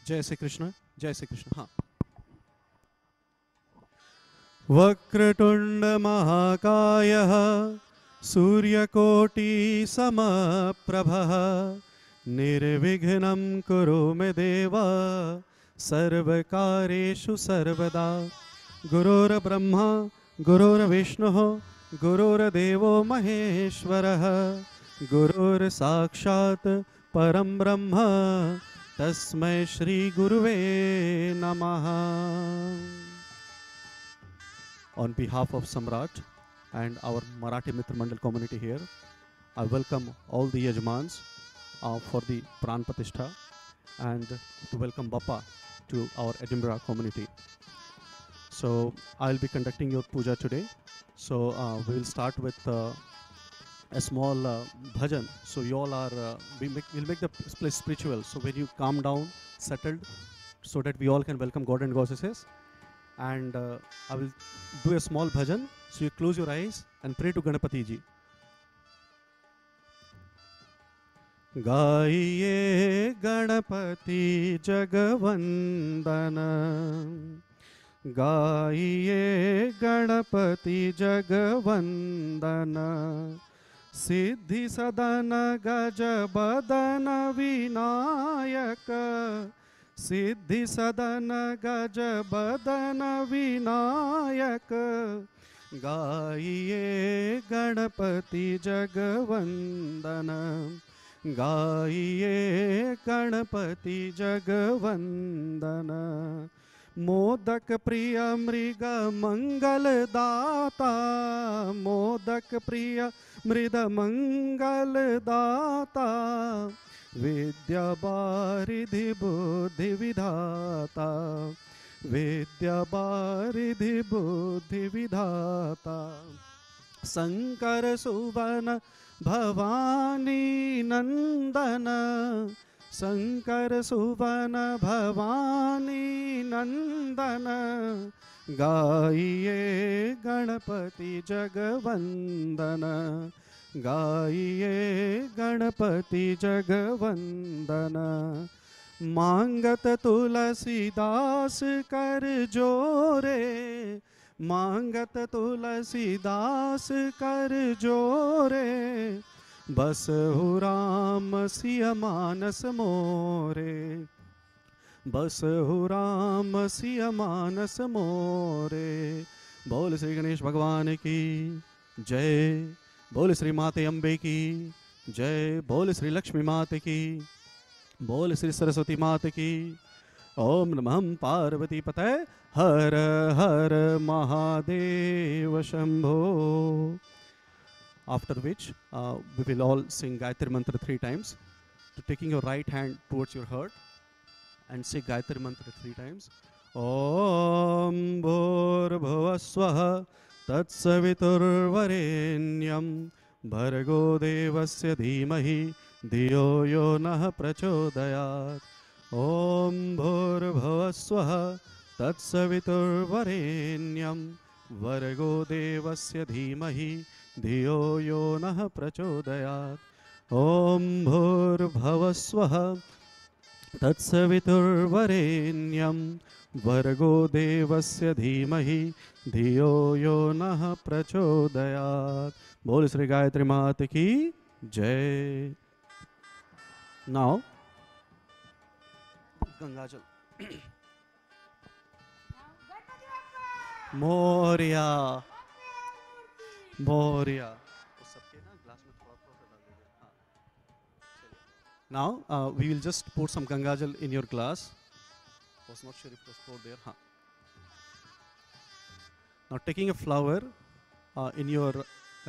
जय श्री कृष्ण, जय श्री कृष्ण। हाँ। वक्रतुंड महाकायः सूर्यकोटि समप्रभः निर्विघ्नं कुरु मे देव सर्वकार्येषु सर्वदा। गुरुर्ब्रह्मा गुरुर्विष्णुः गुरुर्देवो महेश्वरः गुरुर्साक्षात् परं ब्रह्म तस्मै श्री गुरुवे नमः। On behalf of Samrat and our Marathi Mitra Mandal community here, I welcome all the Yajmans for the Pran Pratishtha and to welcome Bappa to our Edinburgh community. So I'll be conducting your puja today. So we will start with a small bhajan. So you all are, we'll make the place spiritual. So when you calm down, settled, so that we all can welcome God and goddesses. And I will do a small bhajan. So you close your eyes and pray to Ganapati ji. Gaiye Ganapati Jagavandana, Gaiye Ganapati Jagavandana, Siddhi Sadana Gajabadana Vinayaka, Siddhi Sadana Gajabadana Vinayaka, Gaiye Ganapati Jagavandana, Gaiye Ganapati Jagavandana. Modak प्रिय मृग मंगल दाता, मोदक प्रिय मृद मंगल दाता, विद्या बारिधि बुद्धि विधाता, विद्या बारिधि बुद्धि विधाता, शंकर सुवन भवानी नंदन, शंकर सुवन भवानी नंदन, गाइए गणपति जगवंदन, गाइए गणपति जगवंदन। मांगत तुलसीदास कर जोरे, मांगत तुलसीदास कर जोरे, बसहु राम सिय मानस मोरे, बसहु राम सिय मानस मोरे। बोल श्री गणेश भगवान की जय, बोल श्री माते अम्बे की जय, बोल श्री लक्ष्मी माते की, बोल श्री सरस्वती माते की। ओम नमः पार्वती पतये हर हर Mahadev Shambho. After which we will all sing Gayatri Mantra 3 times. To taking your right hand towards your heart and say Gayatri Mantra 3 times. Om Bhurbhuvaswaha Tatsaviturvarenyam Bhargo Devasya Dhimahi Dhiyo Yo Nah Prachodayat. Om Bhurbhuvaswaha Tatsaviturvarenyam Bhargo Devasya Dhimahi धियो यो नः प्रचोदयात्। ओम भूर्भुवस्वः तत्सवितुर्वरेण्यं भर्गो देवस्य धीमहि धियो यो नः प्रचोदयात्। बोल श्री गायत्री माता की जय। नाउ गंगाजल। मोरिया मोरिया। सबके ना ग्लास में थोड़ा थोड़ा डाल दीजिए। हाँ। Now we will just pour some Gangajal in your glass. Was not sure if it was poured there. Huh. Now taking a flower in your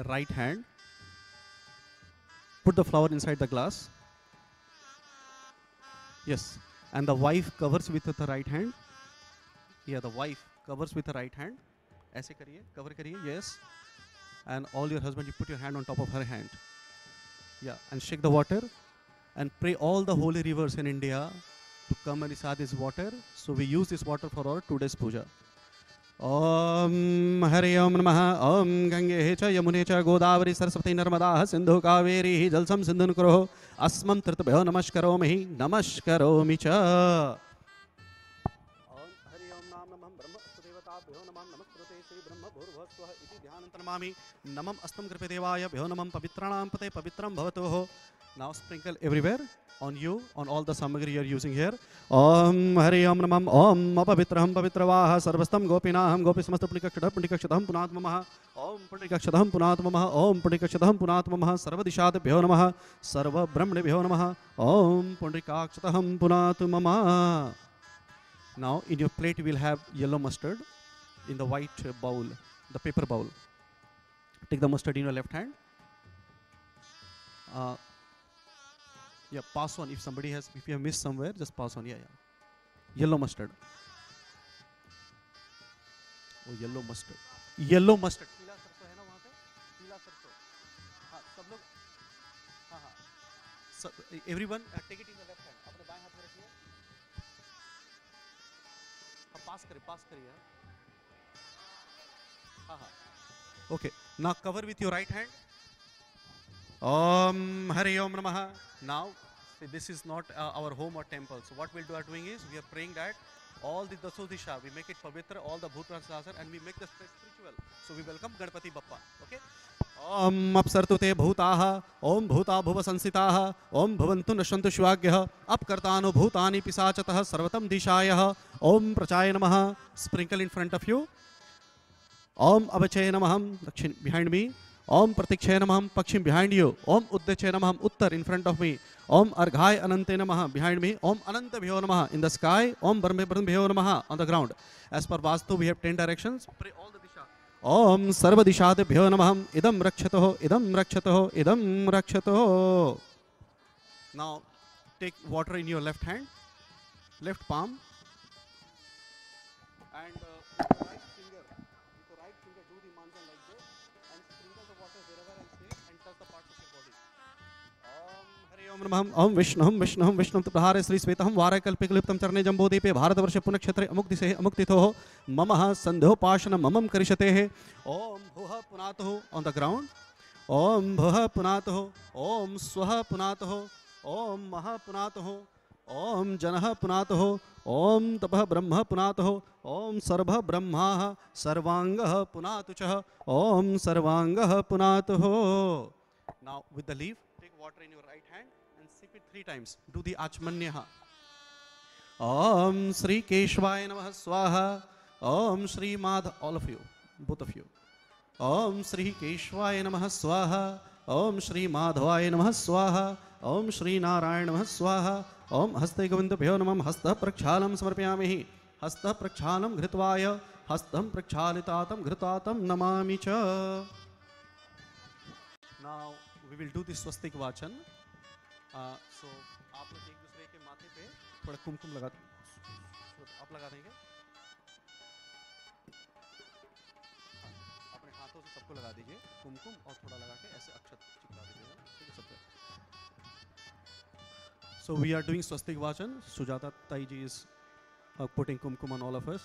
right hand, put the flower inside the glass. Yes, and the wife covers with the right hand. Yeah, the wife covers with the right hand. ऐसे करिए, cover करिए. Yes. And all your husband, you put your hand on top of her hand. Yeah, and shake the water and pray all the holy rivers in India to come and receive this water. So we use this water for our today's puja. Om Hari Om Namaha Om Gange Cha Yamune Cha Godavari Saraswati Narmada Sindhu Kaveri Jalsam Sindhun Karo Asmam Tirtabhyo Namaskaromi Namaskaromi Cha. स्वः इति ध्यानन्तर्मामि नमम् अस्तं कृपदेवाय भ्यो नमः पवित्राणां पते पवित्रं भवतोः. Now sprinkle everywhere on you, on all the samagri you are using here. Om Hari Om Namam Om Apavitraham Pavitravah Sarvastam Gopinaham Gopismasta Punikakshadam Punatmamah Om Punikakshadam Punatmamah Om Punikakshadam Punatmamah Sarvadishadabhyo Namah Sarva Brahmanebhyo Namah Om Punikakshadam Punatmamah. Now in your plate you will have yellow mustard in the white bowl, the paper bowl. Take the mustard in your left hand. Yeah, pass on. If somebody has, if you have missed somewhere, just pass on. Yeah. Yellow mustard. Oh, yellow mustard. Yellow mustard. पीला सरसों है ना वहाँ पे? पीला सरसों. हाँ, सब लोग. हाँ हाँ. Everyone take it in the left hand. अपने बाएं हाथ में रखिए. हाँ, pass करिए. हाँ हाँ. Okay. Now cover with your right hand. Om Hari Om Namaha. Now, see, this is not our home or temple. So what we are doing is, we are praying that all the Dasodisha, we make it Pavitra, all the Bhutasasar, and we make the spiritual. So we welcome Ganpati Bappa. Okay? Om Apsartu Te Bhutaha, Om Bhuta Bhuva Sansitaha, Om Bhavantu Nashantu Shivagyaha, Apkartano Bhutani Pisachataha, Sarvatam Dishayaha, Om Prachaya Namaha. Sprinkle in front of you. Om Abachaya Namaham, behind me. Om Pratikshaya Namaham, Pakshim behind you. Om Uddachaya Namaham, Uttar in front of me. Om Arghaya Anante Namaha behind me. Om Ananta Bhyo Namaha in the sky. Om Bhyo Namaha on the ground. As per Vastu, we have 10 directions. Pray all the disha. Om Sarva Dishate Bhyo Namaham. Idam Rakshatoho, Idam Rakshatoho, Idam Rakshatoho. Now take water in your left hand, left palm, and with the right finger do the mantra like this, and sprinkle the water wherever I say, and touch the parts of your body. Om Hari Om Namah Om Vishnum Prahare Sri Svetaham Varakalpikaliptam Charne Jambodepe Bharatavarsha Punakshetre Amuktisehe Amuktitoho Mamaha Sandho Pashana Mamam Karishatehe. Om Bhuha Punatoho on the ground. Om Bhuha Punatoho. Om Swaha Punatoho. Om Maha Punatoho. Om Janaha Punatoho. Om Tapah Brahma Punatoho. Om Sarva Brahma Sarvangah Punatuchah. Om Sarvangah Punatoho. Now with the leaf, take water in your right hand and sip it 3 times. Do the Achmanyaha. Om Sri Keshvaya Namah Swaha. Om Sri Madha, all of you, both of you. Om Sri Keshvaya Namah Swaha. Om Sri Madhavaya Namah Swaha. Om Sri Narayana Namah Swaha. Om Haste Govindabhyo Namam Hasta Prakshalam Samarpyamihi. Hasta PrakshalamGhritvaya. Hastam Prakshalitaatam Ghritatam Namami Cha. Now we will do the Swastik Vachan. So आप लोग एक दूसरे के माथे पे थोड़ा कुमकुम लगा, आप लगा देंगे, अपने हाथों से सबको लगा दीजिए कुमकुम, और थोड़ा लगा के ऐसे अक्षत चिपका दीजिएगा, ठीक है सब पे. So we are doing Swastik Vachan. Sujata Taiji is putting kumkum on all of us.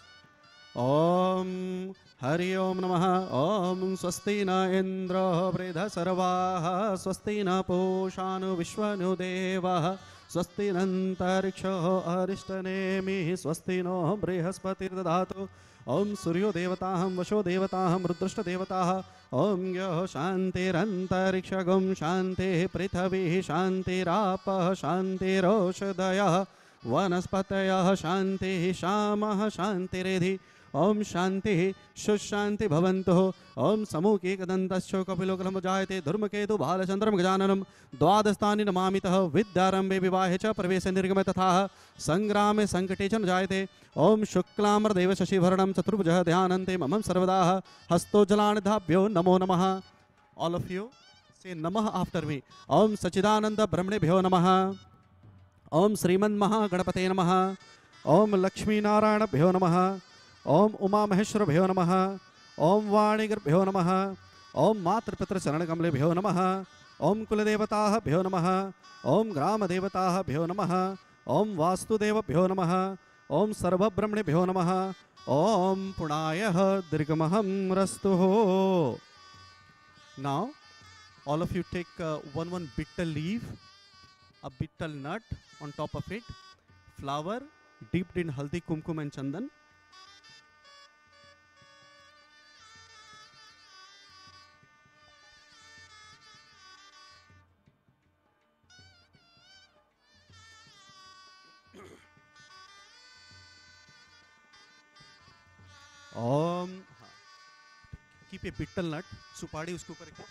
Om Hari Om Namaha. Om Swasti na Indra Vredha Sarvaha. Swasti na Poshanu Vishwanu Devaha. Swasti Nantariksho Arishtanemi. Swasti no Brihaspatir Dadatu. Om Suryo Devataham Vasho Devataham Rudrashta Devataha. Om Gyo Shantirantariksha Shanti Prithavi Shantirapah Shantiroshadaya Vanaspataya Shanti Shamah Shantiredhi. Om Shanti Shushanti Bhavanto. Om Samuki Kadantasho Kapilokalam Jayate Dhurmaketu Bhalasandram Gajananam Dwadastani Namamitah Vidyarambe Vivahecha Pravesa Nirgamatataha Sangrame Sankatechan Jayate. Om Shuklamar Deva Shashi Bharanam Chaturbuja Dhyanante Mamam Sarvadaha Hasto Jalanidhabhyo Namo Namaha. All of you say Namaha after me. Om Sachidananda Brahmanebhyo Namaha. Om Sriman Maha Ganapate Namaha. Om Lakshmi Narayana Bhyo Namaha. Om Uma Maheshwara Bhyo Namaha. Om Vanigar Bhyo Namaha. Om Matra Pitra Saranakamle Bhyo Namaha. Om Kuladevataha Bhyo Namaha. Om Grama Devataha Bhyo Namaha. Om Vastu Deva Bhyo Namaha. Om Sarva Brahmane Bhyo Namaha. Om Punayah Dirgamaham Rastuho. Now, all of you take one bittal leaf, a bittal nut on top of it, flower dipped in haldi, kumkum and chandan. ओम। हाँ, keep a Beetal नट, सुपारी उसके ऊपर रखिए।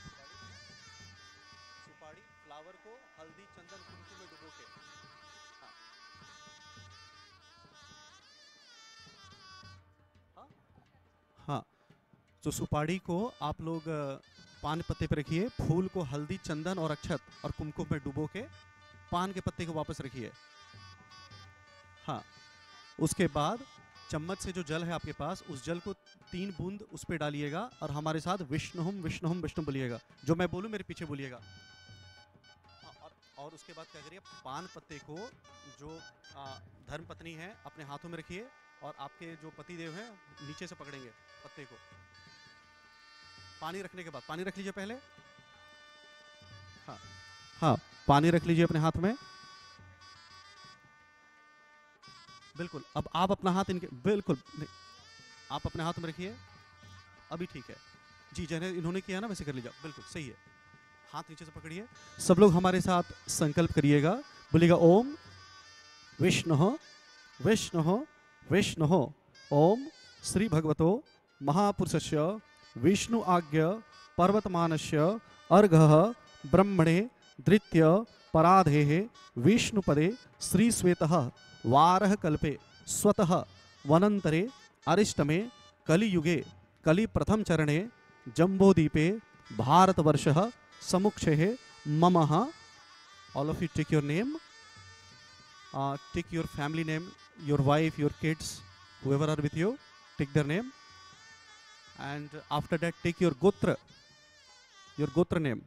सुपारी flower को हल्दी चंदन कुमकुम में डुबो के। हाँ हाँ हाँ। तो सुपारी को आप लोग पान पत्ते पे रखिए, फूल को हल्दी चंदन और अक्षत और कुमकुम में डुबो के पान के पत्ते को वापस रखिए। हाँ, उसके बाद चम्मच से जो जल है आपके पास, उस जल को 3 बूंद उस पे डालिएगा और हमारे साथ विष्णुहम विष्णुहम विष्णु बोलिएगा। जो मैं बोलूँ मेरे पीछे बोलिएगा। हाँ, और उसके बाद क्या करिए, पान पत्ते को जो धर्म पत्नी है अपने हाथों में रखिए और आपके जो पति देव हैं नीचे से पकड़ेंगे पत्ते को। पानी रखने के बाद, पानी रख लीजिए पहले। हाँ हाँ, पानी रख लीजिए अपने हाथ में। बिल्कुल, अब आप अपना हाथ इनके, बिल्कुल नहीं, आप अपने हाथ में रखिए। अभी ठीक है जी, जैसे इन्होंने किया ना वैसे कर लीजिए, बिल्कुल सही है। हाथ नीचे से पकड़िए। सब लोग हमारे साथ संकल्प करिएगा, बोलिएगा ओम विष्णु विष्णु विष्णु। ओम श्री भगवतो महापुरुषस्य विष्णु आज्ञ पर्वतमानस्य अर्घः ब्रह्मणे धृत्य पराधेः विष्णुपदे श्रीश्वेतः वारः कल्पे स्वतः वनंतरे अरिष्टमे कलियुगे कलि प्रथम चरणे जम्बोदीपे भारतवर्षः समुक्षेः ममः। All of you take your name, take your family name, your wife, your kids, whoever are with you, take their name, and after that take your gotra name.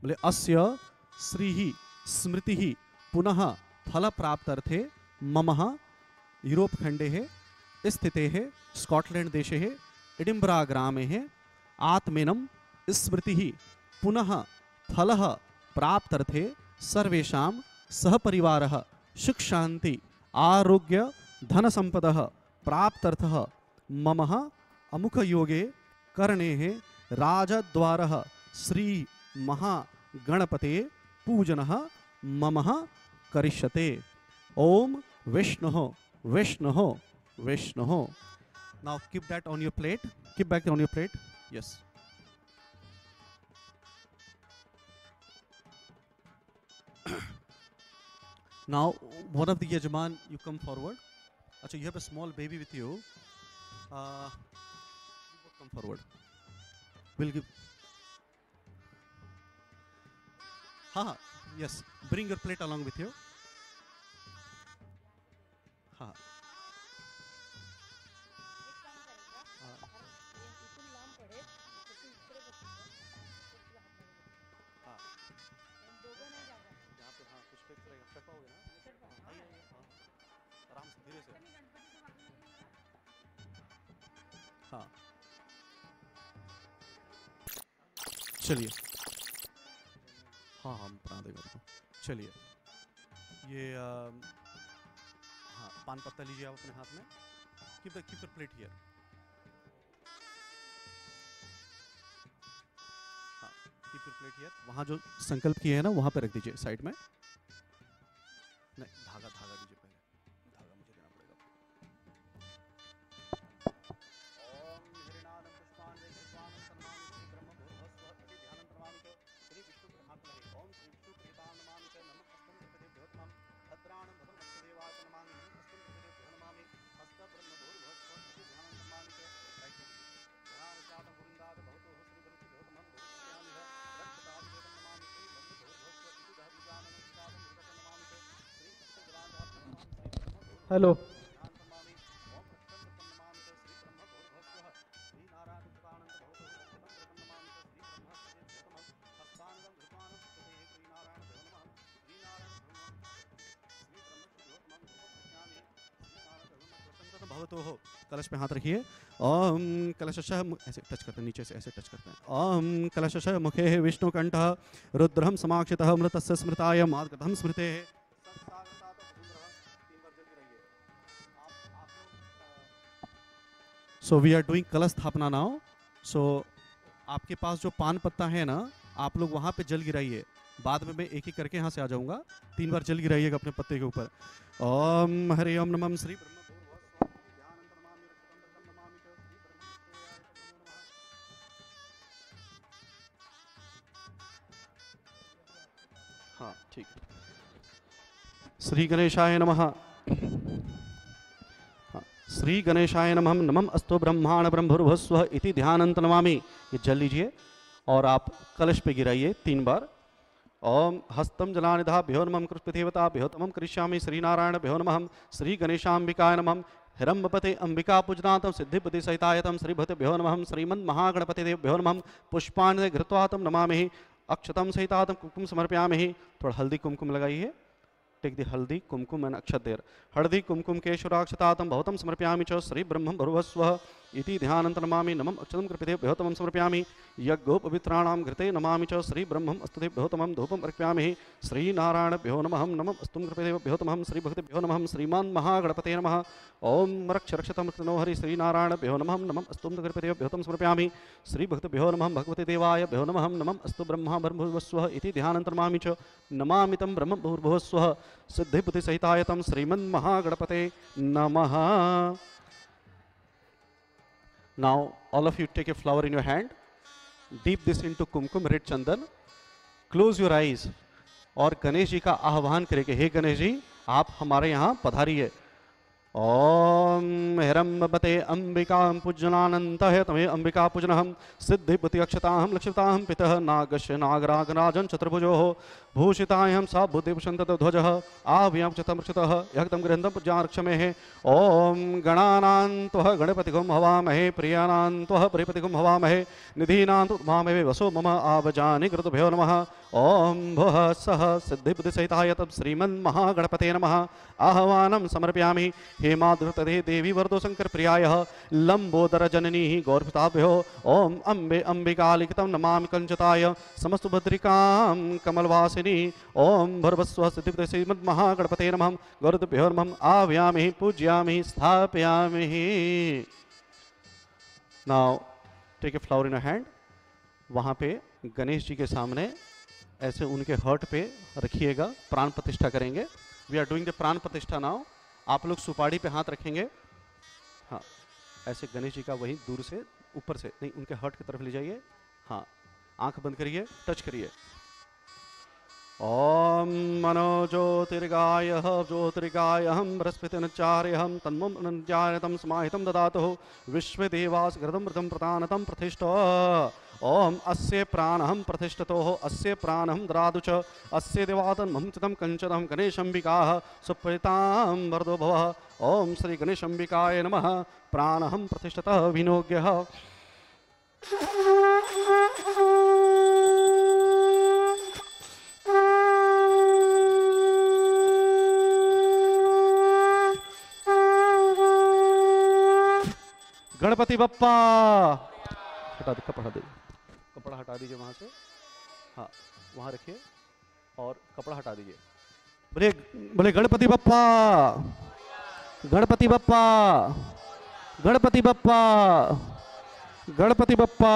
बोले अस्य श्रीहि स्मृतिहि पुनः फल प्राप्त्यर्थे ममः यूरोप खंडे स्थिते स्कॉटलैंड देशे एडिम्बरा ग्रामे आत्मेनम स्मृतिहि पुनः फल प्राप्त्यर्थे सर्वेषां सहपरिवारः सुख शांति आरोग्य धन संपदः प्राप्त्यर्थः ममः अमुख योगे कर्णेः राजद्वारः श्री महागणपते पूजनः ममः करिष्यते। ओम Vishnu Vishnu Vishnu. Now keep that on your plate. Keep back on your plate. Yes. Now one of the Yajman, you come forward. Achha, you have a small baby with you. Come forward. We'll give. हाँ, yes. Bring your plate along with you. हाँ. हाँ, चलिए। हाँ हम बना देगा आपको। चलिए, ये हाँ, पान पत्ता लीजिए आप अपने हाथ में। Keep your plate here. हाँ, कीप योर प्लेट हियर। वहाँ जो संकल्प किए हैं ना वहाँ पे रख दीजिए साइड में। नहीं, धागा धागा दीजिए पहले, धागा मुझे देना पड़ेगा। ओम हरिनादम पुष्पान वेदस्वान सन्मानि श्री ब्रह्म भूर्भुवस्व इति ध्यानं प्रमाणि च श्री विष्णु हाथ लगे। ओम श्री विष्णु प्रीतां नमामि च नमः हस्तं प्रदेभ्यो नमः भद्राणं भद्रमस्तु देवाय च नमामि नमः हस्तं प्रदेभ्यो नमामि हस्त ब्रह्म भूर्भुवस्व इति ध्यानं प्रमाणि च राइट ध्यानशातं गुरुंदाद भवतो श्री ब्रह्मभ्यो नमः भूर्भुवस्यामि रक्षताभिषेकं नमामि श्री ब्रह्म भूर्भुवस्व इति धर्मजानं शातं भूर्भुवस्व नमामि च श्री सत्यग्रान्धात् नमामि श्री ब्रह्म भूर्भुवस्व हेलो हो। कलश पे हाथ रखिए। ओम कलशशः, ऐसे टच करते हैं, नीचे से ऐसे टच करते हैं। ओम कलशशः मुखे विष्णु कंठः रुद्रम समाक्षितः मृतस्य स्मृताय मार्गधम स्मृते। सो वी आर डूइंग कलश स्थापना नाउ। सो आपके पास जो पान पत्ता है ना, आप लोग वहां पे जल गिराइए। बाद में मैं एक एक करके यहाँ से आ जाऊंगा। 3 बार जल गिराइएगा अपने पत्ते के ऊपर। ओम हरि ओम नमः श्री ब्रह्म हाँ ठीक है। श्री गणेशाय नमः। हाँ, श्री गणेशाय नमः। नमः अस्तु ब्रह्मांड ब्रह्मभुर्भुवस्सुवः इति ध्यानंत नमामि। ये जल लीजिए और आप कलश पे गिराइए 3 बार। ओम हस्तम जलानिधाभ्यो नमः कृष्णदेवताभ्यो तमं करिष्यामि। श्रीनारायणभ्यो नमः। श्री गणेशाम्बिकाय नमः। हिरण्मपते अंबिका पूजनातं सिद्धिपति सहितायतं श्रीभूतेभ्यो नमः। श्रीमन्महागणपतिदेवभ्यो नमः। पुष्पाणि घृत्वा तं नमामि। अक्षतं सहितातं कुमकुम समर्पयामि। थोड़ा हल्दी कुमकुम लगाइए। Take the Haldi Kumkum and Akshat there. Haldi Kumkum केशुराक्षतातं भवतं समर्पयामि च। श्री ब्रह्मं भुर्भुवस्सुवः इति ध्यानंत नमामि। नमः अक्षतं कृपितेभ्यो तमं समर्पयामि। यज्ञोपवित्राणां घृते नमामि च। श्री ब्रह्मं अस्तुतेभ्यो तमं धूपं अर्पयामि। श्री नारायणभ्यो नमः। नमः अस्तुं कृपितेभ्यो तमं श्री भक्तिभ्यो नमः। श्रीमान् महागणपते नमः। ओम रक्ष रक्षतं नो हरि। श्री नारायणभ्यो नमः। नमः अस्तुं कृपितेभ्यो तमं समर्पयामि। श्री भक्तिभ्यो नमः। भगवते देवायभ्यो नमः। नमः अस्तु ब्रह्मा भुर्भुवस्सुवः इति ध्यानंत नमामि च। नमामि तं ब्रह्म भुर्भुवस्सुवः सिद्धिबुद्धि सहितायतं श्रीमन्महागणपते नमः। Now all of you take a flower in your hand, dip this into kumkum red chandan, close your eyes और गणेश जी का आह्वान करेंगे। हे गणेश जी आप हमारे यहाँ पधारिए। ओम हिरण्मपते अंबिकां पूजनानन्तः तमे अंबिका पूजनहं सिद्धिबुद्धि अक्षताहं लक्ष्मीताहं पितः नागस्य नागरागराजन् चतुर्भुजोः भूषितायं सा बुद्धिभूषणततो ध्वजः आव्यां चतमृक्षतः यक्तं गृहन्तं पूज्यार्क्षमेः। ओम गणानां त्वः गणपतिगुं हवामहे प्रियाणां त्वः प्रियपतिगुं हवामहे निधीनां तु मामवे वसो मम आवजानि कृतभ्यो नमः। ओम भुः सः सिद्धिबुद्धि सहिताय तत् श्रीमन्महागणपते नमः। आह्वानं समर्पयामि। हेमाद्रुतदे देवी वरदो शंकर प्रियाय लंबोदर जननी गौरभताभ्यो। ओम अम्बे अंबिकालिखितं नमामि कंचताय समस्त भद्रिकां कमलवासिनी। ओम भुर्भुवस्सुवः सिद्धिबुद्धि श्रीमन्महागणपते नमः। गौरभ्यो नमः। आव्यामि पूज्यामि स्थापयामि। Now take a flower in a hand. वहाँ पे गणेश जी के सामने ऐसे उनके हर्ट पे रखिएगा। प्राण प्रतिष्ठा करेंगे। वी आर डूइंग द प्राण प्रतिष्ठा नाउ। आप लोग सुपारी पे हाथ रखेंगे। हाँ ऐसे गणेश जी का वही दूर से ऊपर से नहीं उनके हर्ट की तरफ ले जाइए। हाँ आंख बंद करिए, टच करिए। ओम मनो ज्योतिर्गायः ज्योतिर्गायहं बृहस्पतिर्चार्यहं तन्मं अनन्त्यायतं समाहितं ददातु विश्वदेवास घृतं मृतं प्रतानतं प्रतिष्ठ। ओम अस्य प्राणहं प्रतिष्ठतोः अस्य प्राणहं ददातु च अस्य देवातन्मं चितं कंचनं गणेशंबिकाः सुप्रीतां वरदो भवः। ओम श्री गणेशंबिकाय नमः। प्राणहं प्रतिष्ठतः विनोग्यः। गणपति बप्पा। हटा दे कपड़ा, कपड़ा हटा दीजिए वहां से। हाँ वहां रखिए और कपड़ा हटा दीजिए। बोले बोले गणपति बप्पा, गणपति बप्पा, गणपति बप्पा, गणपति बप्पा।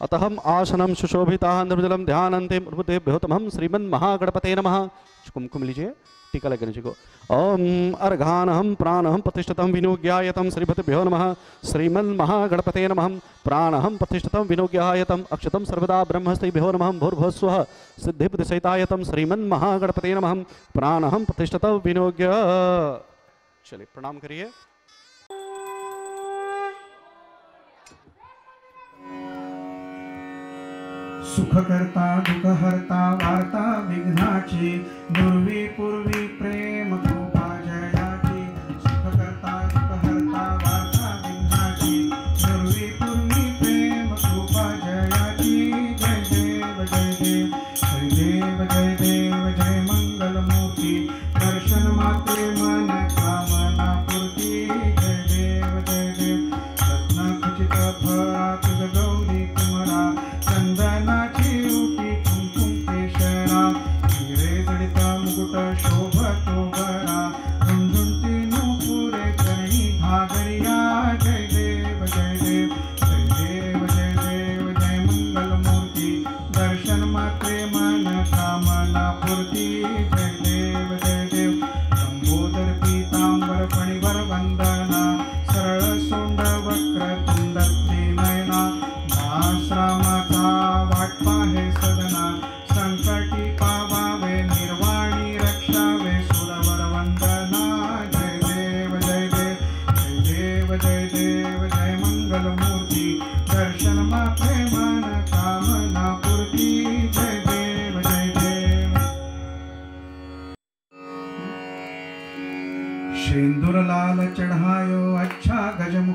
अतः हम आसनम सुशोभिता निर्जलम ध्यानन्ते बुद्धेभ्यो तमं श्रीमन्महागणपते नमः। कुमकुम लीजिए, टीका लगे गणेश जी को। ओम अर्घानहं प्राणहं प्रतिष्ठितं विनोग्यायतं श्रीभूतेभ्यो नमः। श्रीमन्महागणपते नमः। प्राणहं प्रतिष्ठितं विनोग्यायतं अक्षतं सर्वदा ब्रह्मस्त्रीभ्यो नमः। भूर्भुवस्सुवः सिद्धिबुद्धि सहितायतं श्रीमन्महागणपते नमः। प्राणहं प्रतिष्ठितं विनोग्य। चलिए प्रणाम करिए। सुखकर्ता दुःखहर्ता वार्ता विघ्नाची दुर्वी पूर्वी प्रेम कृपा जयाची। सुखकर्ता दुःखहर्ता वार्ता विघ्नाची दुर्वी पूर्वी प्रेम कृपा जयाची। जय देव जय देव जय देव जय देव जय मंगलमूर्ती दर्शन मात्रे मन कामना पूर्ती। जय देव जय देव रत्नखचित फळा तुझ गौरी कुमरा चंदनाची रूपी कुंकुम केशरा हिरे जडित मुकुट शोभतो बरा झुंझुंती नूपुरे करणी घागरिया। जय देव जय देव जय देव जय देव जय मंगलमूर्ती दर्शन मात्रे मन कामना पूर्ती। जय देव जय देव लंबोदर पीतांबर फणीवर वंदना सरळ सोंड वक्र तुंड त्रिनयना। दास रामाचा वाट पाहे सदना संकटी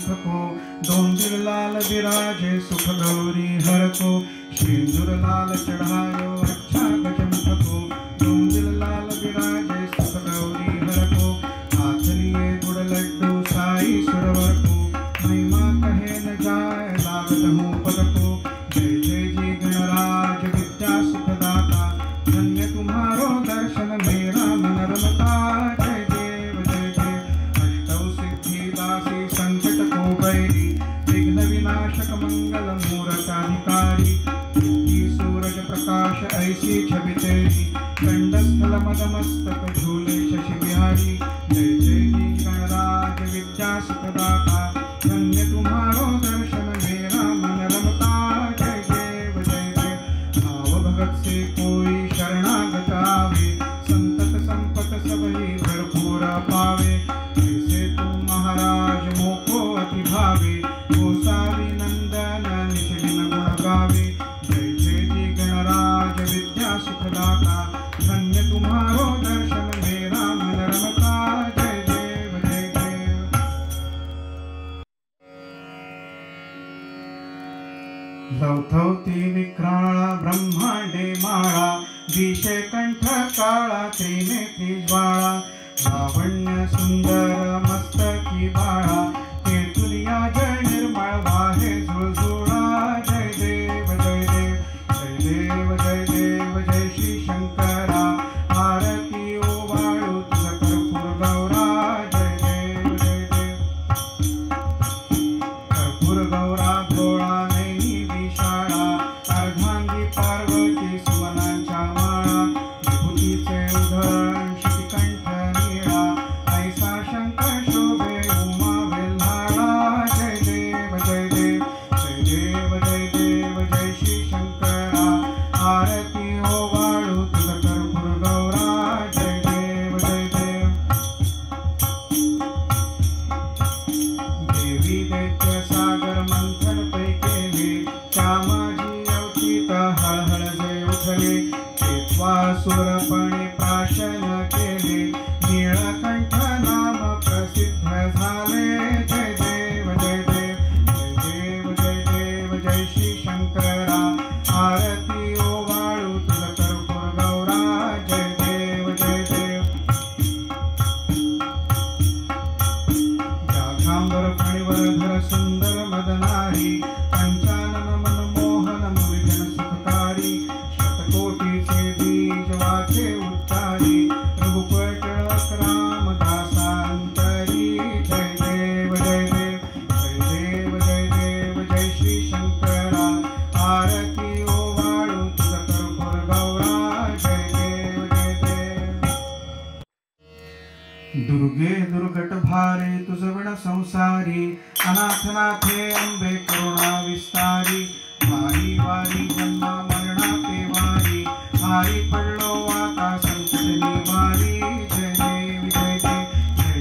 चंपको दोन दिल लाल विराजे सुख गौरी हर को सिंदूर लाल चढ़ायो अच्छा गजमुखको दोन दिल लाल विराजे सुख गौरी हर को हाथ लिए गुड़ लड्डू साई सुरवर को महिमा कहे न जाए लागत हूँ पद को जय जय जी गणराज विद्या सुखदाता धन्य तुम्हारो दर्शन मेरा मन रमता जय देव अष्टौ सिद्धि दासी संकट को बैरी विघ्न विनाशक मंगल मूरताधिकारी ज्योति सूरज प्रकाश ऐसी छवि तेरी कंडस्थल मदमस्तक झूले शशि बिहारी जय जय जी गणराज विद्या सुखदाता धन्य तुम्हारो दर्शन मेरा मन रमता जय देव भाव भगत से कोई शरणागत आवे संतत संपत सबही भरपूर पावे ऐसे तू महाराज मोको अति भावे गोसावी नंदन निशिदिन गुण गावे जय जय जी गणराज विद्या सुखदाता धन्य तुम्हारो दर्शन मेरा मन रमता जय देव लवथवती विक्राळा ब्रह्मांडे माळा दिशे कंठ काळा त्रिनेत्री ज्वाळा लावण्य सुंदर मस्तकी बाळा तेथुलिया जय निर्मळ वाहे झुळझुळा जय देव जय देव जय देव जय देव जय श्री शंकरा आरती ओवाळू तुझ कर्पूर गौरा जय देव कर्पूर गौरा गोळा नैनी विशाळा अर्धांगी पार्वती सुमनांच्या माळा विभूतीचे उधळ शितिकंठ नीळा ऐसा शंकर शोभे उमा वेल्हाळा जय देव जय देव जय देव जय देव जय श्री शंकरा आरती ओवाळू तुझ कर्पूर गौरा जय देव देवी दैत्य सागर मंथन पै केले कामाजी अवचित हळहळ जे उठले तेत्वासुरपणे प्राशन केले नीळकंठ नाम प्रसिद्ध झाले जय देव जय देव जय देव जय देव जय श्री शंकरा आरती ओवाळू तुझ कर्पूर गौरा जय देव जागांबर फणीवर सुंदर मदनारी पंचानन मनमोहन मुविजन सुखकारी शतकोटीचे बीज वाचे उत्तारी रघुपट रामदासांतरी जय देव जय देव जय देव जय देव जय श्री शंकरा आरती ओवाळू तुझ कर्पूर गौरा जय देव दुर्गे दुर्गट भारे तुझ विण संसारी अनाथनाथे अंबे करुणा विस्तारी वारी वारी जन्मा मरणा ते वारी भारी पडलो आता संकट निवारी जय देवी जय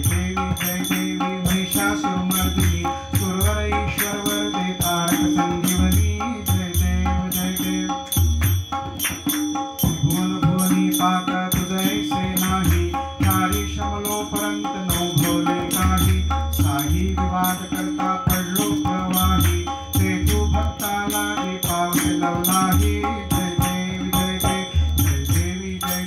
देव जय देवी महिषासुरमर्दिनी सुरवर ईश्वर वरदे तारक संजीवनी जय देव भुवन भुवनी पाता तुझ ऐसे नाही चारी शमलो परंत नौ भोले काही साही विवाद करता पडलो प्रवाही ते तू भक्ताला पावते लवलाही जय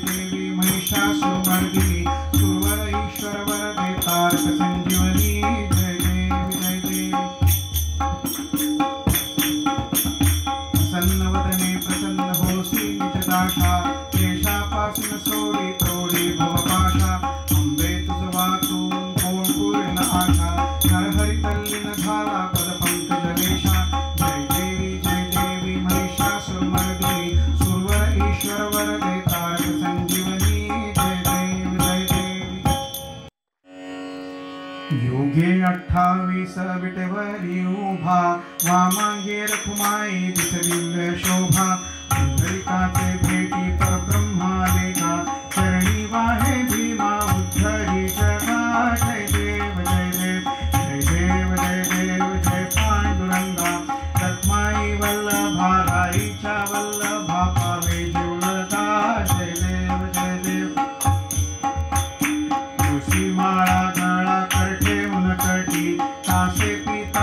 देवी महिषासुरमर्दिनी सुरवर ईश्वर वरदे तारक संजीवनी जय देवी प्रसन्न वदने प्रसन्न होसी निज दाशा क्लेशापासून सोडी तोडी भवपाशा अंबे तुझ वाचून कोण पूर्ण आशा नरहरी तल्लीन झाला पद पंकजलेशा जय देवी महिषासुरमर्दिनी सुरवर ईश्वर वरदे तारक संजीवनी जय देवी योगे 28 विटेवरी उभा वामांगे रखुमाई दिसदिव्य शोभा पुंडलिकाचे भेटी परब्रह्मा लेखा चरणी वाहे भीमा उद्धरी जगा जय देव जय देव जय देव जय देव जय पांडुरंगा रखमाई वल्लभा राईच्या वल्लभा पावे जीवलता जय देव तुळशी माळा गळा करठे उनकटी कासे पिता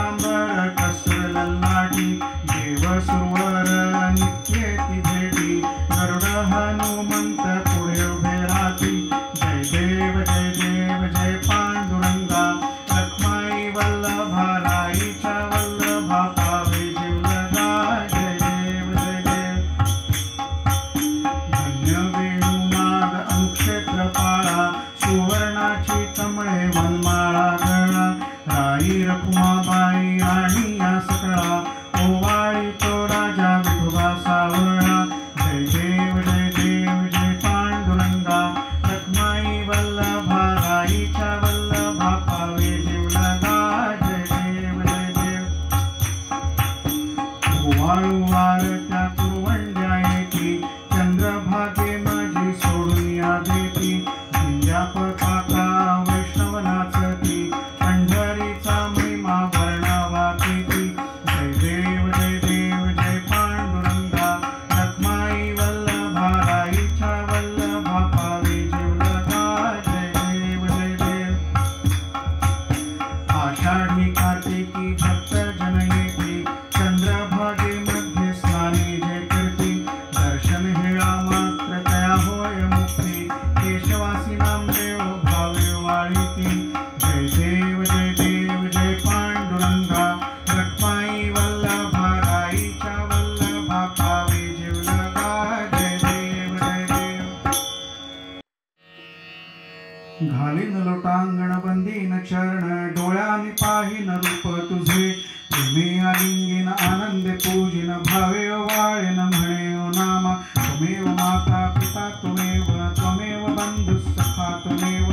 चरण डोळ्यांनी पाहिन रूप तुझे प्रेमे आलिंगीन आनंदे पूजिन भावे वाळेन म्हणे नाम त्वमेव माता पिता त्वमेव बंधु सखा त्वमेव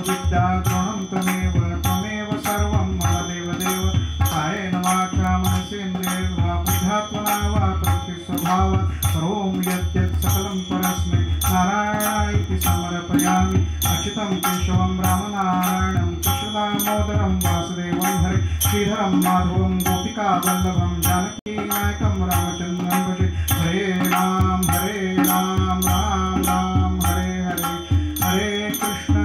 विद्या द्रोणं त्वमेव सर्वं मम देवदेव कायेन वाचा मनसेन्द्रियैर्वा बुद्ध्यात्मना वा प्रकृति स्वभावात् करोमि यद्यत् सकलं परस्मै नारायणाय इति समर्पयामि अच्युतं केशवं रामनारायणं कृष्णदामोदरं वासुदेवं हरे श्रीधरं माधवं गोपिकावल्लभं जानकीनायकं रामचन्द्रं भजे हरे राम राम राम हरे हरे हरे कृष्ण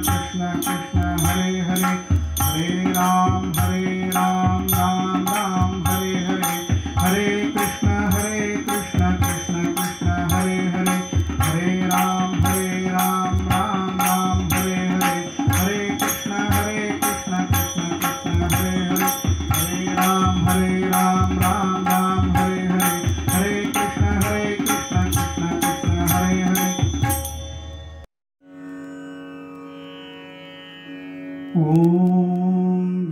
कृष्ण कृष्ण हरे हरे हरे राम राम राम हरे हरे हरे कृष्ण कृष्ण कृष्ण हरे हरे हरे राम राम राम हरे हरे हरे कृष्ण कृष्ण कृष्ण हरे हरे हरे राम राम राम हरे हरे हरे कृष्ण कृष्ण कृष्ण हरे हरे ॐ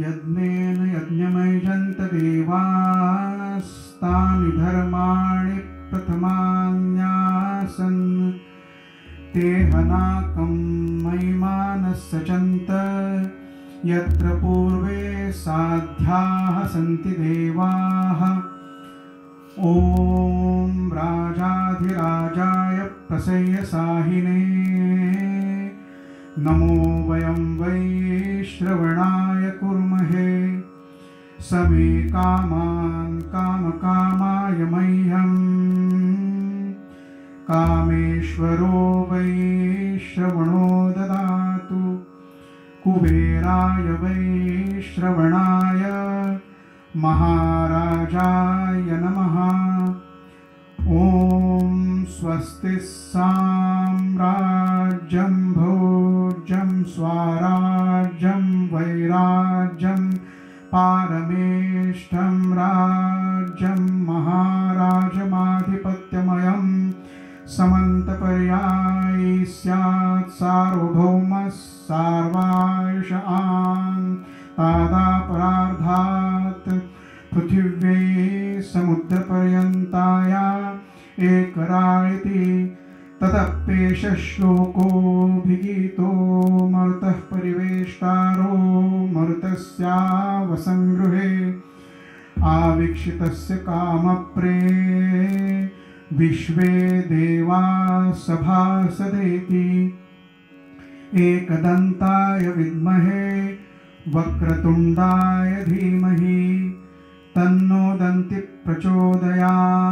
यज्ञेन यज्ञमयजन्त देवास्तानि धर्माणि प्रथमान्यासन् ते हनाकं महिमानः सचन्त यत्र पूर्वे साध्याः सन्ति देवाः ॐ राजाधिराजाय प्रसय्यसाहिने नमो वयं वै श्रवणाय कुर्महे समे कामान् कामकामाय मह्यं कामेश्वरो वै श्रवणो ददातु कुबेराय वै श्रवणाय महाराजाय नमः ॐ स्वस्ति साम्राज्यं भोज्यं स्वराज्यं वैराज्यं पारमेष्ठं राज्यं महाराजमाधिपत्यमयं समन्तपर्यायी स्यात् सार्वभौमः सार्वायुष आन् तादापरार्धात् पृथिव्यै समुद्रपर्यन्ताया एकराळिति ततप्येष श्लोकोऽभिगीतो मरुतः परिवेष्टारो मरुतस्यावसंगृहे आवीक्षितस्य कामप्रे विश्वे देवा सभासदेति एकदन्ताय विद्महे वक्रतुण्डाय धीमहि तन्नो दन्ति प्रचोदयात्।